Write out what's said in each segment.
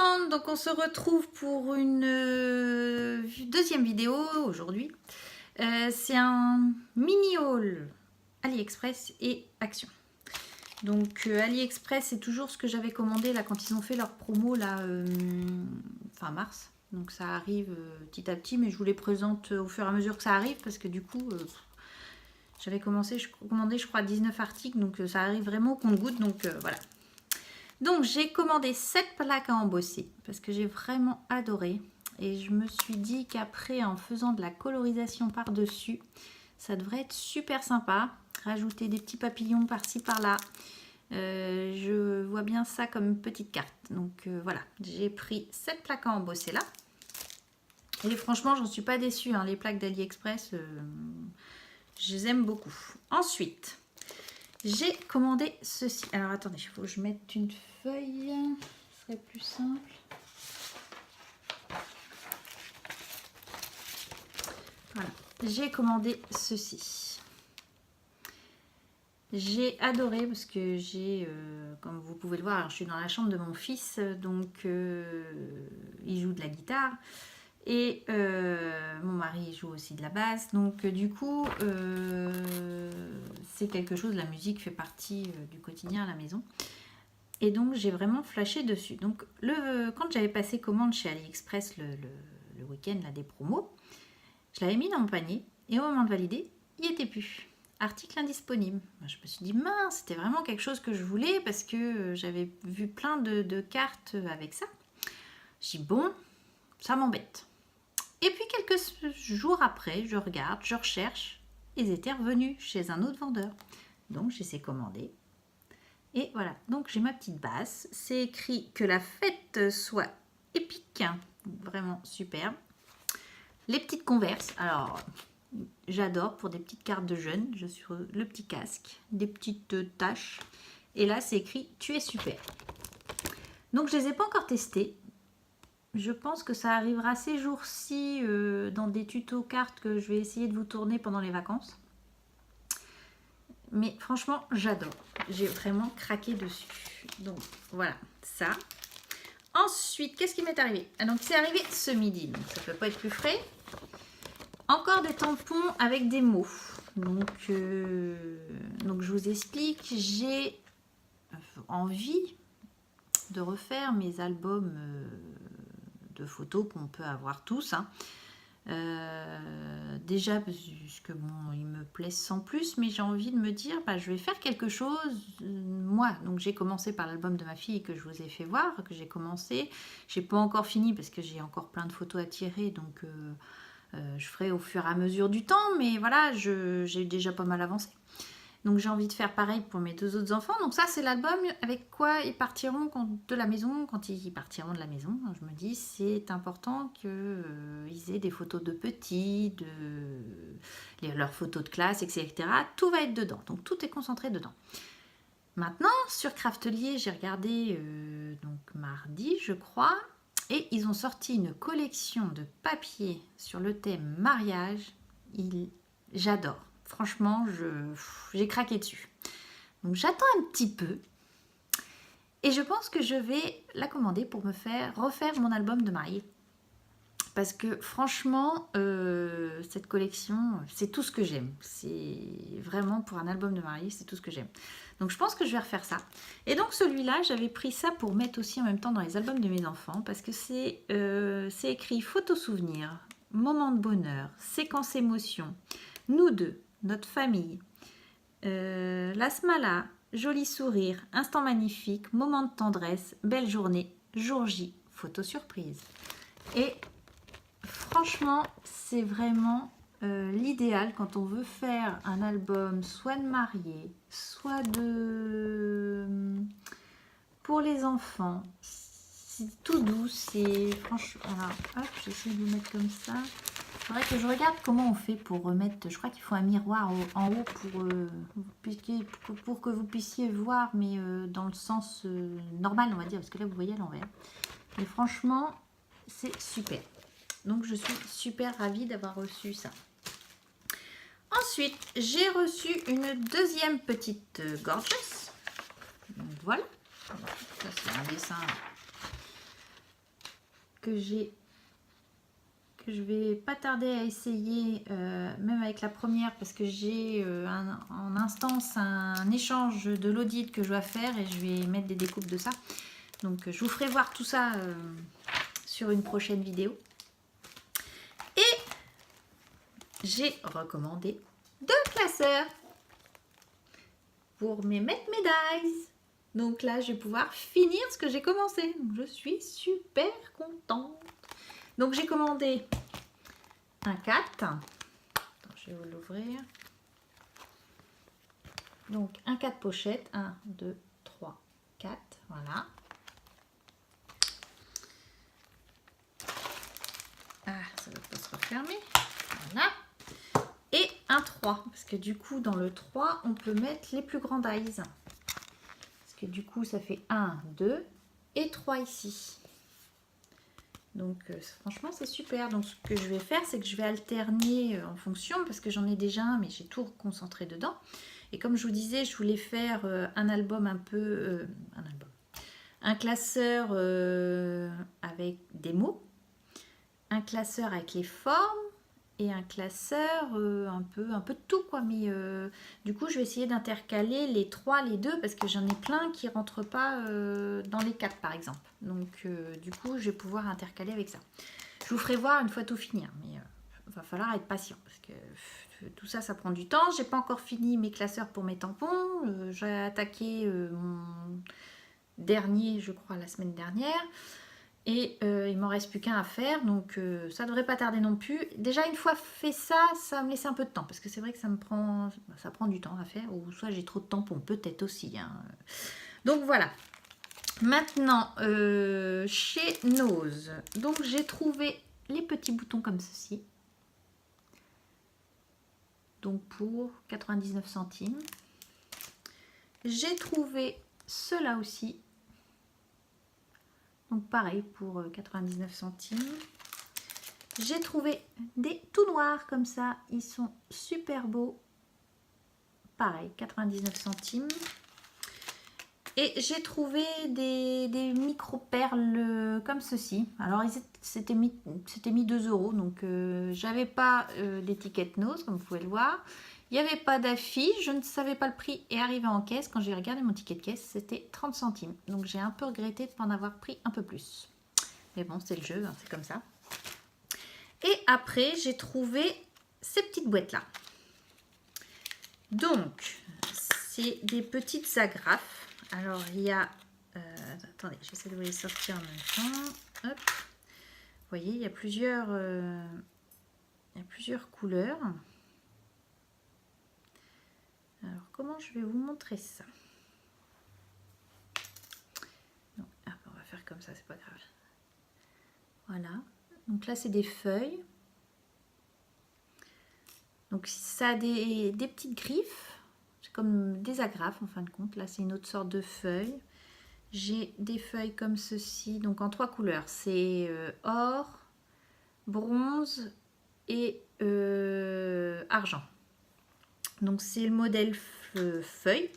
monde, donc on se retrouve pour une deuxième vidéo aujourd'hui. C'est un mini haul AliExpress et Action. Donc AliExpress, c'est toujours ce que j'avais commandé là quand ils ont fait leur promo là fin mars. Donc ça arrive petit à petit, mais je vous les présente au fur et à mesure que ça arrive parce que du coup j'avais commandé je crois 19 articles, donc ça arrive vraiment au compte-gouttes, donc voilà. Donc j'ai commandé 7 plaques à embosser parce que j'ai vraiment adoré. Et je me suis dit qu'après, en faisant de la colorisation par-dessus, ça devrait être super sympa. Rajouter des petits papillons par-ci par-là. Je vois bien ça comme une petite carte. Donc voilà, j'ai pris 7 plaques à embosser là. Et franchement, j'en suis pas déçue, hein. Les plaques d'AliExpress, je les aime beaucoup. Ensuite, j'ai commandé ceci. Alors attendez, il faut que je mette une feuille. Ce serait plus simple. Voilà. J'ai commandé ceci. J'ai adoré parce que j'ai, comme vous pouvez le voir, alors je suis dans la chambre de mon fils, donc il joue de la guitare. Et mon mari joue aussi de la basse, donc du coup c'est quelque chose, la musique fait partie du quotidien à la maison. Et donc j'ai vraiment flashé dessus. Donc quand j'avais passé commande chez AliExpress le week-end là, des promos, je l'avais mis dans mon panier et au moment de valider, il n'y était plus. Article indisponible. Je me suis dit mince, c'était vraiment quelque chose que je voulais parce que j'avais vu plein de cartes avec ça. J'ai dit bon, ça m'embête. Et puis quelques jours après, je regarde, je recherche, ils étaient revenus chez un autre vendeur. Donc je les ai commandés. Et voilà, donc j'ai ma petite basse. C'est écrit que la fête soit épique, vraiment superbe. Les petites converses, alors j'adore pour des petites cartes de jeunes. Je suis le petit casque, des petites taches. Et là c'est écrit tu es super. Donc je les ai pas encore testées. Je pense que ça arrivera ces jours-ci dans des tutos cartes que je vais essayer de vous tourner pendant les vacances. Mais franchement, j'adore. J'ai vraiment craqué dessus. Donc voilà, ça. Ensuite, qu'est-ce qui m'est arrivé? Donc c'est arrivé ce midi, donc ça peut pas être plus frais. Encore des tampons avec des mots. Donc je vous explique, j'ai envie de refaire mes albums de photos qu'on peut avoir tous, hein. Déjà parce que bon, ils me plaisent sans plus, mais j'ai envie de me dire je vais faire quelque chose moi. Donc j'ai commencé par l'album de ma fille que je vous ai fait voir, que j'ai commencé, j'ai pas encore fini parce que j'ai encore plein de photos à tirer, donc je ferai au fur et à mesure du temps, mais voilà, j'ai déjà pas mal avancé. Donc j'ai envie de faire pareil pour mes deux autres enfants. Donc ça c'est l'album avec quoi ils partiront de la maison, quand ils partiront de la maison. Je me dis c'est important qu'ils aient des photos de petits, leurs photos de classe, etc. Tout va être dedans, donc tout est concentré dedans. Maintenant sur Craftelier, j'ai regardé donc mardi je crois, et ils ont sorti une collection de papiers sur le thème mariage. J'adore. Franchement, j'ai craqué dessus. Donc j'attends un petit peu. Et je pense que je vais la commander pour me refaire mon album de mariée. Parce que franchement, cette collection, c'est tout ce que j'aime. C'est vraiment pour un album de mariée, c'est tout ce que j'aime. Donc je pense que je vais refaire ça. Et donc celui-là, j'avais pris ça pour mettre aussi en même temps dans les albums de mes enfants. Parce que c'est écrit photo souvenir, moment de bonheur, séquence émotion, nous deux, notre famille, la smala, joli sourire, instant magnifique, moment de tendresse, belle journée, jour J, photo surprise. Et franchement, c'est vraiment l'idéal quand on veut faire un album soit de mariée, soit pour les enfants. C'est tout doux, c'est franchement... Alors, hop, j'essaie de le mettre comme ça. Il faudrait que je regarde comment on fait pour remettre. Je crois qu'il faut un miroir en haut pour que vous puissiez voir, mais dans le sens normal, on va dire, parce que là vous voyez à l'envers. Mais franchement, c'est super. Donc je suis super ravie d'avoir reçu ça. Ensuite, j'ai reçu une deuxième petite gorgeous. Donc voilà. Ça c'est un dessin que je vais pas tarder à essayer, même avec la première, parce que j'ai en instance un échange de l'audit que je dois faire et je vais mettre des découpes de ça. Donc je vous ferai voir tout ça sur une prochaine vidéo. Et j'ai recommandé 2 classeurs pour mes mettre médailles. Donc là, je vais pouvoir finir ce que j'ai commencé. Donc, je suis super contente. Donc j'ai commandé un 4. Attends, je vais vous l'ouvrir. Donc un 4 pochettes. 1, 2, 3, 4. Voilà. Ah, ça ne va pas se refermer. Voilà. Et un 3. Parce que du coup, dans le 3, on peut mettre les plus grands dies. Parce que du coup, ça fait 1, 2 et 3 ici. Donc franchement c'est super. Donc ce que je vais faire, c'est que je vais alterner en fonction, parce que j'en ai déjà un mais j'ai tout concentré dedans. Et comme je vous disais, je voulais faire un album un peu un classeur avec des mots, un classeur avec les formes et un classeur un peu de tout quoi. Mais du coup je vais essayer d'intercaler les 3, les 2, parce que j'en ai plein qui rentrent pas dans les 4 par exemple. Donc du coup je vais pouvoir intercaler avec ça. Je vous ferai voir une fois tout fini, mais va falloir être patient parce que tout ça, ça prend du temps. J'ai pas encore fini mes classeurs pour mes tampons. J'ai attaqué mon dernier, je crois, la semaine dernière. Et il m'en reste plus qu'un à faire, donc ça devrait pas tarder non plus. Déjà une fois fait ça, ça va me laisser un peu de temps, parce que c'est vrai que ça prend du temps à faire, ou soit j'ai trop de tampons, peut-être aussi. Hein. Donc voilà. Maintenant, chez Nose, donc j'ai trouvé les petits boutons comme ceci. Donc pour 99 centimes. J'ai trouvé ceux-là aussi. Donc pareil pour 99 centimes. J'ai trouvé des tout noirs comme ça. Ils sont super beaux. Pareil, 99 centimes. Et j'ai trouvé des micro-perles comme ceci. Alors, c'était mis 2 €. Donc, j'avais pas d'étiquette Nose, comme vous pouvez le voir. Il n'y avait pas d'affiche. Je ne savais pas le prix. Et arrivé en caisse, quand j'ai regardé mon ticket de caisse, c'était 30 centimes. Donc, j'ai un peu regretté de ne pas en avoir pris un peu plus. Mais bon, c'est le jeu, hein, c'est comme ça. Et après, j'ai trouvé ces petites boîtes-là. Donc, c'est des petites agrafes. Alors, il y a... attendez, j'essaie de vous les sortir en même temps. Hop. Vous voyez, il y a plusieurs couleurs. Alors, comment je vais vous montrer ça? Non, on va faire comme ça, c'est pas grave. Voilà. Donc là, c'est des feuilles. Donc, ça a des petites griffes. C'est comme des agrafes, en fin de compte. Là, c'est une autre sorte de feuille. J'ai des feuilles comme ceci, donc en 3 couleurs. C'est or, bronze et argent. Donc c'est le modèle feuille.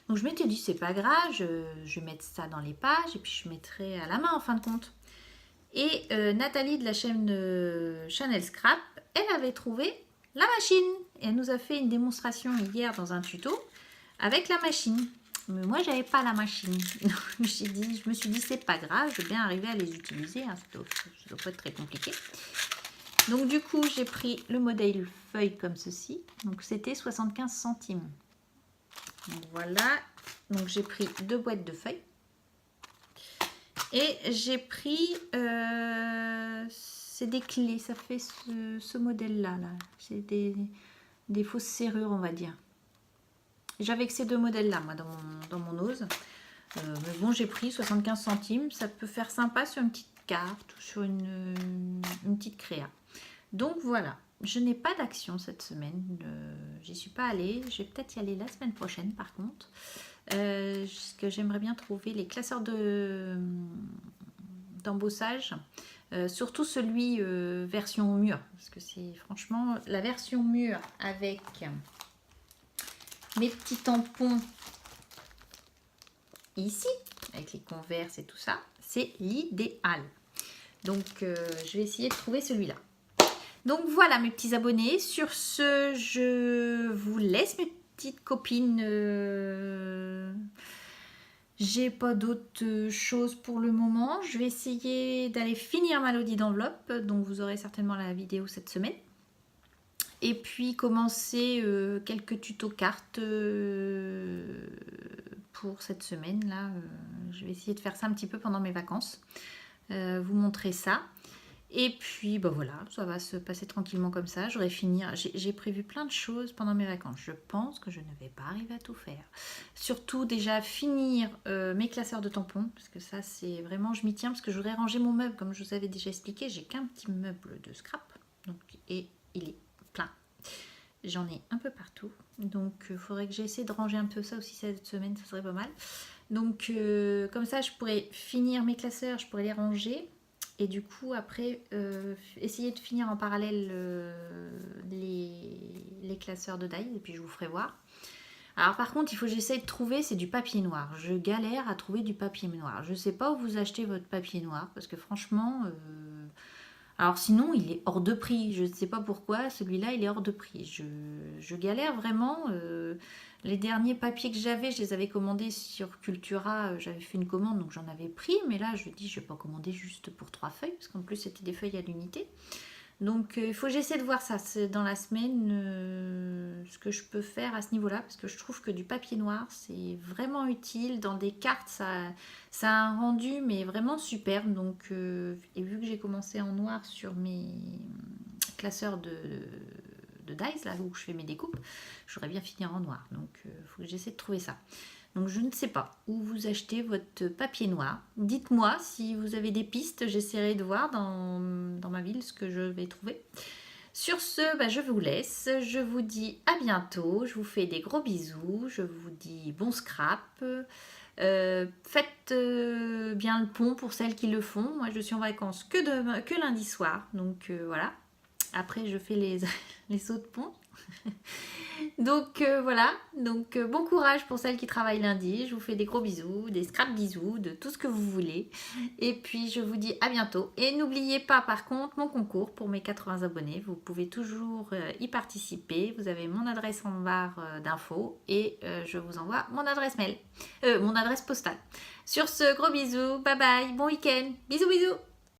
Donc je m'étais dit c'est pas grave, je vais mettre ça dans les pages et puis je mettrai à la main en fin de compte. Et Nathalie de la chaîne Chanel Scrap, elle avait trouvé la machine. Et elle nous a fait une démonstration hier dans un tuto avec la machine. Mais moi, j'avais pas la machine. Je me suis dit, c'est pas grave, je vais bien arriver à les utiliser. Hein, ça doit pas être très compliqué. Donc, du coup, j'ai pris le modèle feuille comme ceci. Donc, c'était 75 centimes. Donc, voilà. Donc, j'ai pris 2 boîtes de feuilles. Et j'ai pris... c'est des clés. Ça fait ce modèle-là. Là. C'est des fausses serrures, on va dire. J'avais que ces 2 modèles-là, moi, dans mon Nose. Mais bon, j'ai pris 75 centimes. Ça peut faire sympa sur une petite carte ou sur une petite créa. Donc, voilà. Je n'ai pas d'action cette semaine. J'y suis pas allée. Je vais peut-être y aller la semaine prochaine, par contre. Parce que j'aimerais bien trouver les classeurs d'embossage. Surtout celui version mûre. Parce que c'est franchement la version mûre avec... mes petits tampons ici, avec les converses et tout ça, c'est l'idéal. Donc, je vais essayer de trouver celui-là. Donc, voilà mes petits abonnés. Sur ce, je vous laisse mes petites copines. J'ai pas d'autres choses pour le moment. Je vais essayer d'aller finir ma lodi d'enveloppe. Donc, vous aurez certainement la vidéo cette semaine. Et puis commencer quelques tutos cartes pour cette semaine là. Je vais essayer de faire ça un petit peu pendant mes vacances. Vous montrer ça. Et puis bah voilà, ça va se passer tranquillement comme ça. J'aurai fini. J'ai prévu plein de choses pendant mes vacances. Je pense que je ne vais pas arriver à tout faire. Surtout déjà finir mes classeurs de tampons. Parce que ça c'est vraiment, je m'y tiens. Parce que je voudrais ranger mon meuble. Comme je vous avais déjà expliqué, j'ai qu'un petit meuble de scrap. Donc, et il est plein. J'en ai un peu partout. Donc il faudrait que j'essaie de ranger un peu ça aussi cette semaine. Ça serait pas mal. Donc comme ça je pourrais finir mes classeurs. Je pourrais les ranger. Et du coup, après, essayer de finir en parallèle les classeurs de die. Et puis, je vous ferai voir. Alors, par contre, il faut que j'essaye de trouver, c'est du papier noir. Je galère à trouver du papier noir. Je ne sais pas où vous achetez votre papier noir. Parce que franchement... Alors, sinon, il est hors de prix. Je ne sais pas pourquoi. Celui-là, il est hors de prix. Je galère vraiment... Les derniers papiers que j'avais, je les avais commandés sur Cultura. J'avais fait une commande, donc j'en avais pris. Mais là, je dis, je ne vais pas commander juste pour 3 feuilles, parce qu'en plus, c'était des feuilles à l'unité. Donc, il faut que j'essaie de voir ça. C'est dans la semaine, ce que je peux faire à ce niveau-là. Parce que je trouve que du papier noir, c'est vraiment utile. Dans des cartes, ça a un rendu, mais vraiment superbe. Donc, et vu que j'ai commencé en noir sur mes classeurs de dice, là où je fais mes découpes, j'aurais bien fini en noir. Donc, il faut que j'essaie de trouver ça. Donc, je ne sais pas où vous achetez votre papier noir. Dites-moi si vous avez des pistes. J'essaierai de voir dans ma ville ce que je vais trouver. Sur ce, bah, je vous laisse. Je vous dis à bientôt. Je vous fais des gros bisous. Je vous dis bon scrap. Faites bien le pont pour celles qui le font. Moi, je suis en vacances que lundi soir. Donc, voilà. Après, je fais les sauts de pont. Donc voilà, donc bon courage pour celles qui travaillent lundi. Je vous fais des gros bisous, des scrap bisous, de tout ce que vous voulez. Et puis je vous dis à bientôt. Et n'oubliez pas par contre mon concours pour mes 80 abonnés. Vous pouvez toujours y participer. Vous avez mon adresse en barre d'infos et je vous envoie mon adresse mail, mon adresse postale. Sur ce, gros bisous, bye bye, bon week-end, bisous bisous.